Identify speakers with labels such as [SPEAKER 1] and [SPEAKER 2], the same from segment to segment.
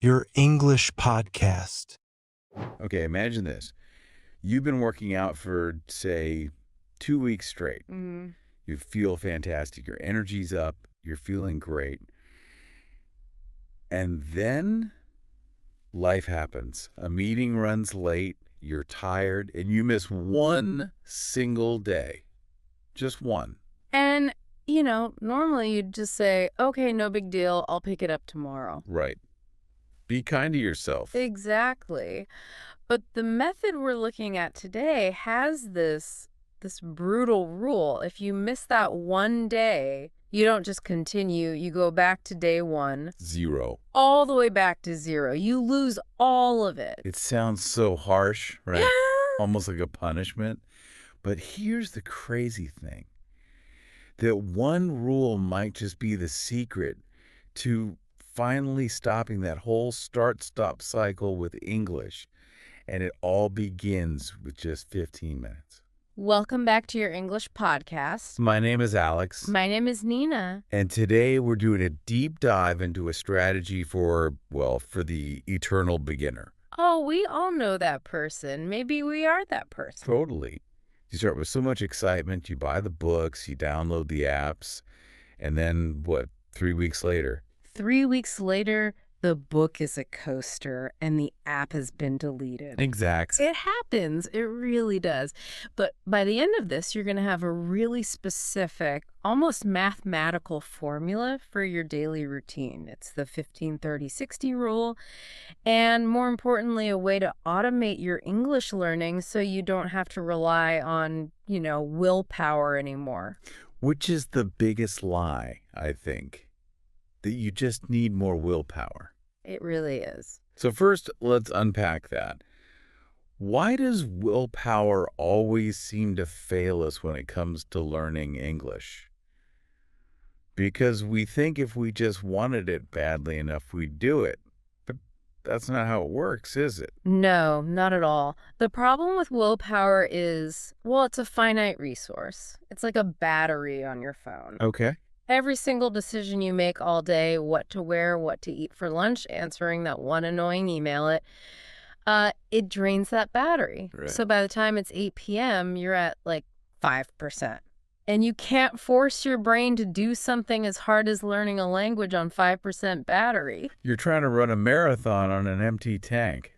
[SPEAKER 1] your English podcast.
[SPEAKER 2] Okay, imagine this. You've been working out for, say, 2 weeks straight.
[SPEAKER 3] Mm-hmm.
[SPEAKER 2] You feel fantastic. Your energy's up. You're feeling great. And then life happens. A meeting runs late. You're tired. And you miss one single day. Just one.
[SPEAKER 3] And, normally you'd just say, okay, no big deal. I'll pick it up tomorrow.
[SPEAKER 2] Right. Be kind to yourself.
[SPEAKER 3] Exactly. But the method we're looking at today has this brutal rule. If you miss that one day, you don't just continue. You go back to day one.
[SPEAKER 2] 0.
[SPEAKER 3] All the way back to 0. You lose all of it.
[SPEAKER 2] It sounds so harsh, right?
[SPEAKER 3] Yeah.
[SPEAKER 2] Almost like a punishment. But here's the crazy thing. That one rule might just be the secret to finally stopping that whole start-stop cycle with English. And it all begins with just 15 minutes.
[SPEAKER 3] Welcome back to your English podcast.
[SPEAKER 2] My name is Alex.
[SPEAKER 3] My name is Nina.
[SPEAKER 2] And today we're doing a deep dive into a strategy for the eternal beginner.
[SPEAKER 3] Oh, we all know that person. Maybe we are that person.
[SPEAKER 2] Totally. You start with so much excitement, you buy the books, you download the apps, and then, 3 weeks later?
[SPEAKER 3] 3 weeks later, the book is a coaster and the app has been deleted.
[SPEAKER 2] Exactly.
[SPEAKER 3] It happens. It really does. But by the end of this, you're going to have a really specific, almost mathematical formula for your daily routine. It's the 15-30-60 rule. And more importantly, a way to automate your English learning so you don't have to rely on, willpower anymore.
[SPEAKER 2] Which is the biggest lie, I think. That you just need more willpower.
[SPEAKER 3] It really is.
[SPEAKER 2] So first, let's unpack that. Why does willpower always seem to fail us when it comes to learning English? Because we think if we just wanted it badly enough, we'd do it. But that's not how it works, is it?
[SPEAKER 3] No, not at all. The problem with willpower is, it's a finite resource. It's like a battery on your phone.
[SPEAKER 2] Okay.
[SPEAKER 3] Every single decision you make all day, what to wear, what to eat for lunch, answering that one annoying email, it drains that battery.
[SPEAKER 2] Right.
[SPEAKER 3] So by the time it's 8 p.m., you're at like 5%. And you can't force your brain to do something as hard as learning a language on 5% battery.
[SPEAKER 2] You're trying to run a marathon on an empty tank.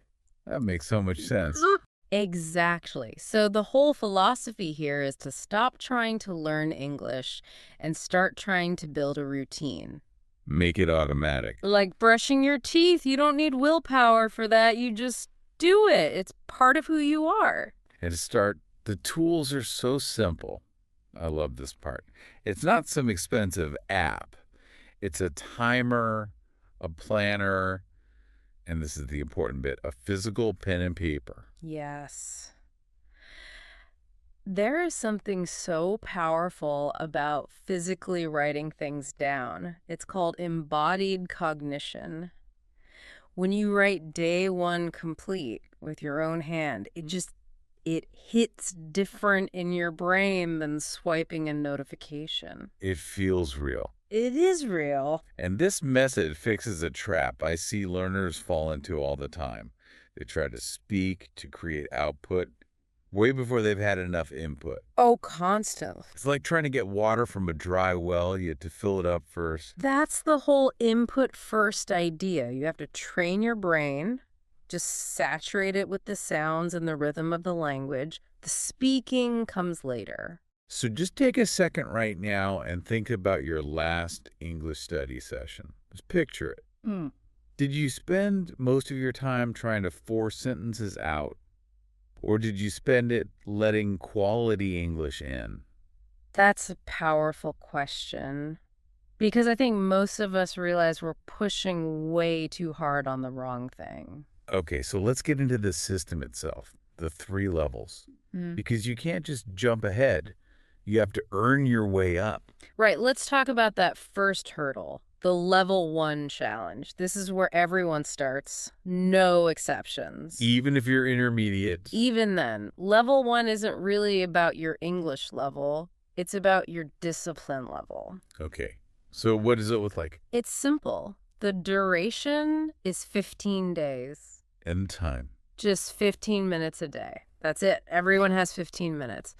[SPEAKER 2] That makes so much sense.
[SPEAKER 3] Exactly. So the whole philosophy here is to stop trying to learn English and start trying to build a routine.
[SPEAKER 2] Make it automatic.
[SPEAKER 3] Like brushing your teeth. You don't need willpower for that. You just do it. It's part of who you are.
[SPEAKER 2] And to start, the tools are so simple. I love this part. It's not some expensive app. It's a timer, a planner, and this is the important bit, a physical pen and paper.
[SPEAKER 3] Yes. There is something so powerful about physically writing things down. It's called embodied cognition. When you write day one complete with your own hand, it hits different in your brain than swiping a notification.
[SPEAKER 2] It feels real.
[SPEAKER 3] It is real.
[SPEAKER 2] And this method fixes a trap I see learners fall into all the time. They try to speak, to create output, way before they've had enough input.
[SPEAKER 3] Oh, constantly.
[SPEAKER 2] It's like trying to get water from a dry well. You have to fill it up first.
[SPEAKER 3] That's the whole input first idea. You have to train your brain, just saturate it with the sounds and the rhythm of the language. The speaking comes later.
[SPEAKER 2] So just take a second right now and think about your last English study session. Just picture it. Did you spend most of your time trying to force sentences out? Or did you spend it letting quality English in?
[SPEAKER 3] That's a powerful question. Because I think most of us realize we're pushing way too hard on the wrong thing.
[SPEAKER 2] Okay, so let's get into the system itself, the 3 levels. Because you can't just jump ahead. You have to earn your way up.
[SPEAKER 3] Right, let's talk about that first hurdle, the level 1 challenge. This is where everyone starts, no exceptions.
[SPEAKER 2] Even if you're intermediate.
[SPEAKER 3] Even then, level 1 isn't really about your English level. It's about your discipline level.
[SPEAKER 2] Okay, so what does it look like?
[SPEAKER 3] It's simple. The duration is 15 days.
[SPEAKER 2] End time.
[SPEAKER 3] Just 15 minutes a day. That's it. Everyone has 15 minutes.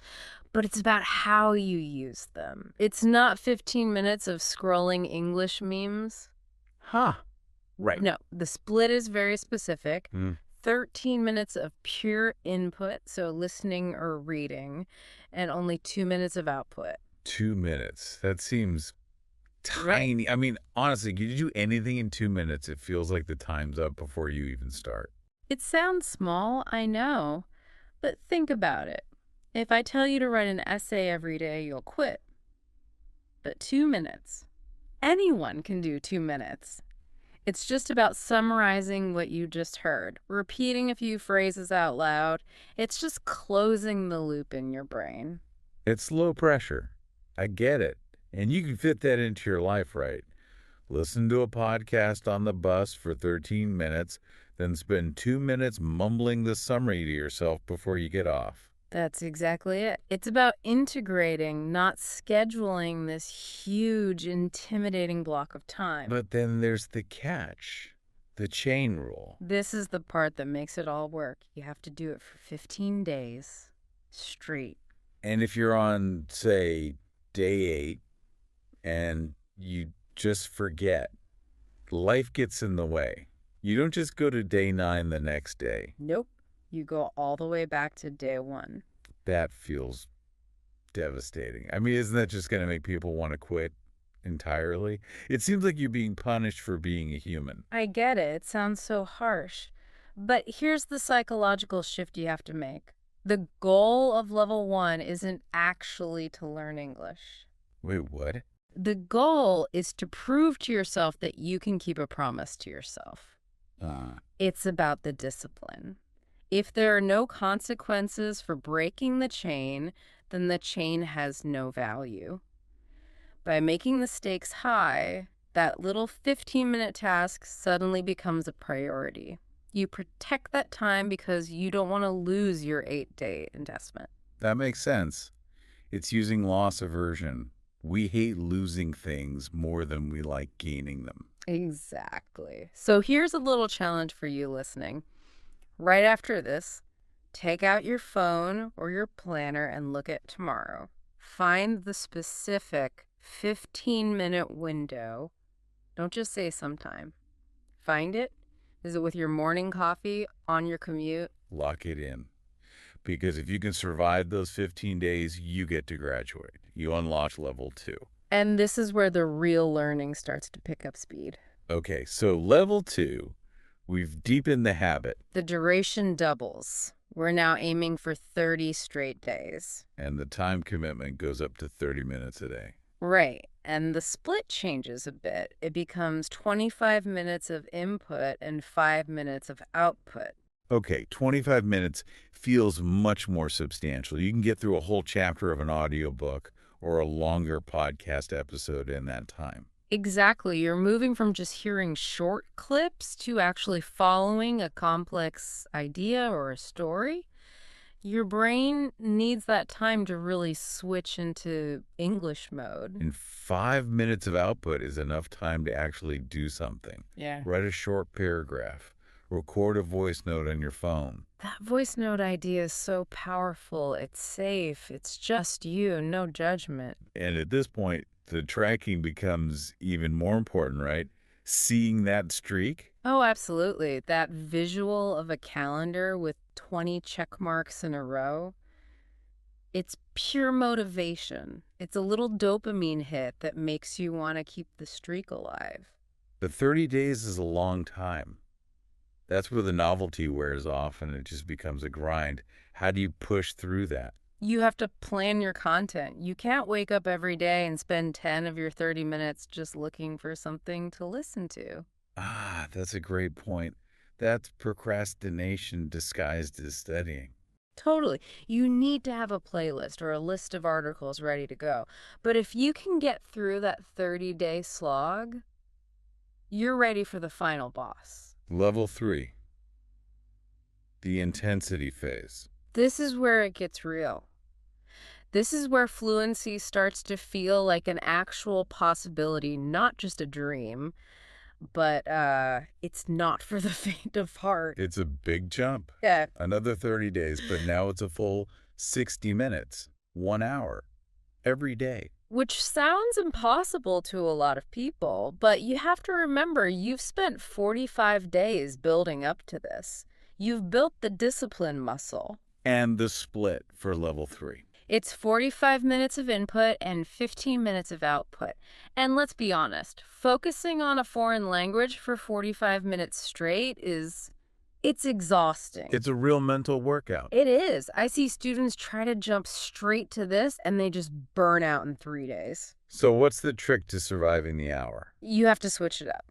[SPEAKER 3] But it's about how you use them. It's not 15 minutes of scrolling English memes.
[SPEAKER 2] Huh. Right.
[SPEAKER 3] No, the split is very specific.
[SPEAKER 2] Mm.
[SPEAKER 3] 13 minutes of pure input, so listening or reading, and only 2 minutes of output.
[SPEAKER 2] 2 minutes. That seems
[SPEAKER 3] Right.
[SPEAKER 2] tiny. I mean, honestly, could you do anything in 2 minutes? It feels like the time's up before you even start.
[SPEAKER 3] It sounds small, I know, but think about it. If I tell you to write an essay every day, you'll quit. But 2 minutes. Anyone can do 2 minutes. It's just about summarizing what you just heard, repeating a few phrases out loud. It's just closing the loop in your brain.
[SPEAKER 2] It's low pressure. I get it. And you can fit that into your life, right? Listen to a podcast on the bus for 13 minutes, then spend 2 minutes mumbling the summary to yourself before you get off.
[SPEAKER 3] That's exactly it. It's about integrating, not scheduling this huge, intimidating block of time.
[SPEAKER 2] But then there's the catch, the chain rule.
[SPEAKER 3] This is the part that makes it all work. You have to do it for 15 days straight.
[SPEAKER 2] And if you're on, say, day 8 and you just forget, life gets in the way. You don't just go to day 9 the next day.
[SPEAKER 3] Nope. You go all the way back to day 1.
[SPEAKER 2] That feels devastating. I mean, isn't that just going to make people want to quit entirely? It seems like you're being punished for being a human.
[SPEAKER 3] I get it. It sounds so harsh. But here's the psychological shift you have to make. The goal of level 1 isn't actually to learn English.
[SPEAKER 2] Wait, what?
[SPEAKER 3] The goal is to prove to yourself that you can keep a promise to yourself. It's about the discipline. If there are no consequences for breaking the chain, then the chain has no value. By making the stakes high, that little 15-minute task suddenly becomes a priority. You protect that time because you don't want to lose your 8-day investment.
[SPEAKER 2] That makes sense. It's using loss aversion. We hate losing things more than we like gaining them.
[SPEAKER 3] Exactly. So here's a little challenge for you listening. Right after this, take out your phone or your planner and look at tomorrow. Find the specific 15-minute window. Don't just say sometime. Find it. Is it with your morning coffee, on your commute?
[SPEAKER 2] Lock it in. Because if you can survive those 15 days, you get to graduate. You unlock level 2.
[SPEAKER 3] And this is where the real learning starts to pick up speed.
[SPEAKER 2] Okay, so level 2, we've deepened the habit.
[SPEAKER 3] The duration doubles. We're now aiming for 30 straight days.
[SPEAKER 2] And the time commitment goes up to 30 minutes a day.
[SPEAKER 3] Right. And the split changes a bit. It becomes 25 minutes of input and 5 minutes of output.
[SPEAKER 2] Okay, 25 minutes feels much more substantial. You can get through a whole chapter of an audiobook or a longer podcast episode in that time.
[SPEAKER 3] Exactly. You're moving from just hearing short clips to actually following a complex idea or a story. Your brain needs that time to really switch into English mode.
[SPEAKER 2] And 5 minutes of output is enough time to actually do something.
[SPEAKER 3] Yeah.
[SPEAKER 2] Write a short paragraph. Record a voice note on your phone.
[SPEAKER 3] That voice note idea is so powerful. It's safe. It's just you, no judgment.
[SPEAKER 2] And at this point, the tracking becomes even more important, right? Seeing that streak.
[SPEAKER 3] Oh, absolutely. That visual of a calendar with 20 check marks in a row. It's pure motivation. It's a little dopamine hit that makes you want to keep the streak alive.
[SPEAKER 2] But 30 days is a long time. That's where the novelty wears off and it just becomes a grind. How do you push through that?
[SPEAKER 3] You have to plan your content. You can't wake up every day and spend 10 of your 30 minutes just looking for something to listen to.
[SPEAKER 2] Ah, that's a great point. That's procrastination disguised as studying.
[SPEAKER 3] Totally. You need to have a playlist or a list of articles ready to go. But if you can get through that 30-day slog, you're ready for the final boss.
[SPEAKER 2] Level 3. The intensity phase.
[SPEAKER 3] This is where it gets real. This is where fluency starts to feel like an actual possibility, not just a dream. but it's not for the faint of heart.
[SPEAKER 2] It's a big jump.
[SPEAKER 3] Yeah.
[SPEAKER 2] Another 30 days, but now it's a full 60 minutes, 1 hour, every day.
[SPEAKER 3] Which sounds impossible to a lot of people, but you have to remember you've spent 45 days building up to this. You've built the discipline muscle.
[SPEAKER 2] And the split for level 3.
[SPEAKER 3] It's 45 minutes of input and 15 minutes of output. And let's be honest, focusing on a foreign language for 45 minutes straight it's exhausting.
[SPEAKER 2] It's a real mental workout.
[SPEAKER 3] It is. I see students try to jump straight to this and they just burn out in 3 days.
[SPEAKER 2] So what's the trick to surviving the hour?
[SPEAKER 3] You have to switch it up.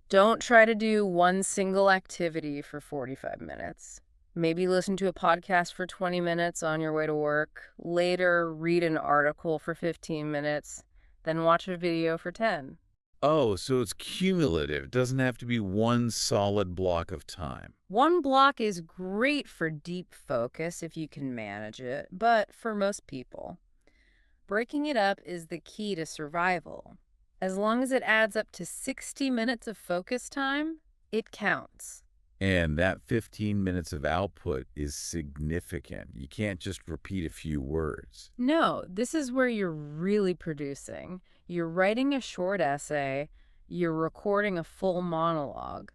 [SPEAKER 3] Don't try to do one single activity for 45 minutes. Maybe listen to a podcast for 20 minutes on your way to work. Later, read an article for 15 minutes. Then watch a video for 10.
[SPEAKER 2] Oh, so it's cumulative. It doesn't have to be one solid block of time.
[SPEAKER 3] One block is great for deep focus if you can manage it, but for most people, breaking it up is the key to survival. As long as it adds up to 60 minutes of focus time, it counts.
[SPEAKER 2] And that 15 minutes of output is significant. You can't just repeat a few words.
[SPEAKER 3] No, this is where you're really producing. You're writing a short essay, you're recording a full monologue,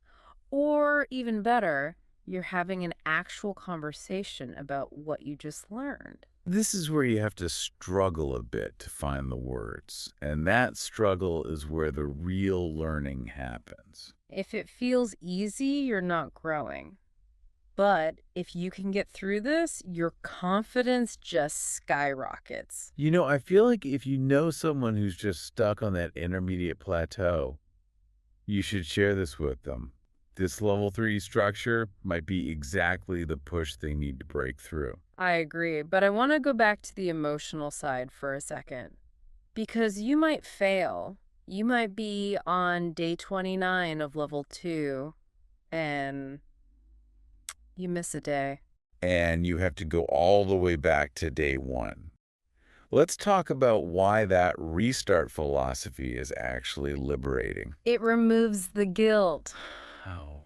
[SPEAKER 3] or even better, you're having an actual conversation about what you just learned.
[SPEAKER 2] This is where you have to struggle a bit to find the words. And that struggle is where the real learning happens.
[SPEAKER 3] If it feels easy, you're not growing. But if you can get through this, your confidence just skyrockets.
[SPEAKER 2] You know, I feel like if you know someone who's just stuck on that intermediate plateau, you should share this with them. This level 3 structure might be exactly the push they need to break through.
[SPEAKER 3] I agree, but I want to go back to the emotional side for a second. Because you might fail. You might be on day 29 of level 2, and you miss a day.
[SPEAKER 2] And you have to go all the way back to day 1. Let's talk about why that restart philosophy is actually liberating.
[SPEAKER 3] It removes the guilt.
[SPEAKER 2] Oh,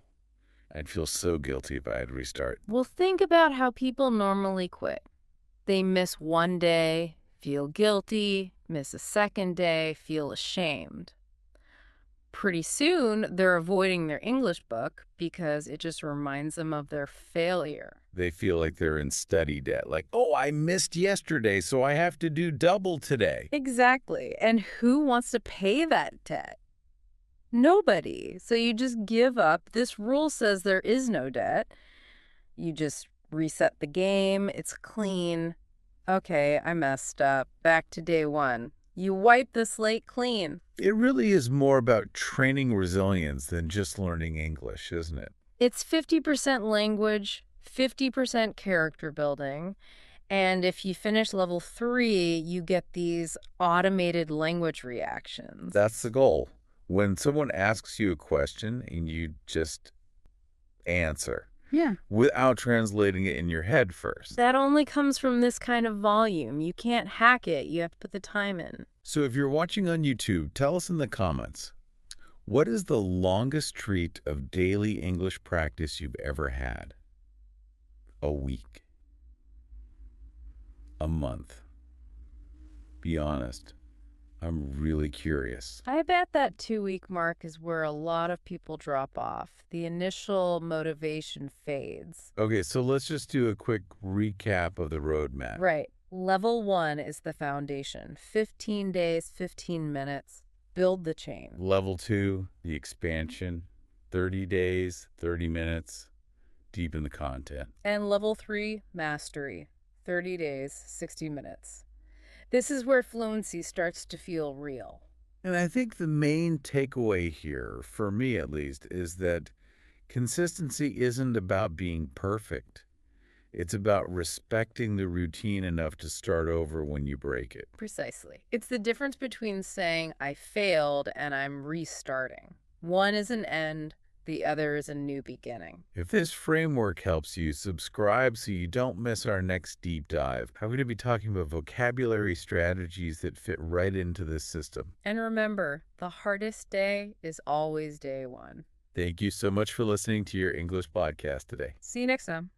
[SPEAKER 2] I'd feel so guilty if I had restart.
[SPEAKER 3] Well, think about how people normally quit. They miss one day, feel guilty, miss a second day, feel ashamed. Pretty soon, they're avoiding their English book because it just reminds them of their failure.
[SPEAKER 2] They feel like they're in study debt. Like, oh, I missed yesterday, so I have to do double today.
[SPEAKER 3] Exactly. And who wants to pay that debt? Nobody. So you just give up. This rule says there is no debt. You just reset the game. It's clean. Okay, I messed up. Back to day 1. You wipe the slate clean.
[SPEAKER 2] It really is more about training resilience than just learning English, isn't it?
[SPEAKER 3] It's 50% language, 50% character building. And if you finish level 3, you get these automated language reactions.
[SPEAKER 2] That's the goal. When someone asks you a question and you just answer.
[SPEAKER 3] Yeah.
[SPEAKER 2] Without translating it in your head first.
[SPEAKER 3] That only comes from this kind of volume. You can't hack it. You have to put the time in.
[SPEAKER 2] So if you're watching on YouTube, tell us in the comments, what is the longest streak of daily English practice you've ever had? A week? A month? Be honest. I'm really curious.
[SPEAKER 3] I bet that 2-week mark is where a lot of people drop off. The initial motivation fades.
[SPEAKER 2] Okay, so let's just do a quick recap of the roadmap.
[SPEAKER 3] Right. Level 1 is the foundation. 15 days, 15 minutes. Build the chain.
[SPEAKER 2] Level 2, the expansion. 30 days, 30 minutes. Deepen the content.
[SPEAKER 3] And level 3, mastery. 30 days, 60 minutes. This is where fluency starts to feel real.
[SPEAKER 2] And I think the main takeaway here, for me at least, is that consistency isn't about being perfect. It's about respecting the routine enough to start over when you break it.
[SPEAKER 3] Precisely. It's the difference between saying I failed and I'm restarting. One is an end, The other is a new beginning.
[SPEAKER 2] If this framework helps you, subscribe so you don't miss our next deep dive. I'm going to be talking about vocabulary strategies that fit right into this system.
[SPEAKER 3] And remember, the hardest day is always day one.
[SPEAKER 2] Thank you so much for listening to your English podcast today.
[SPEAKER 3] See you next time.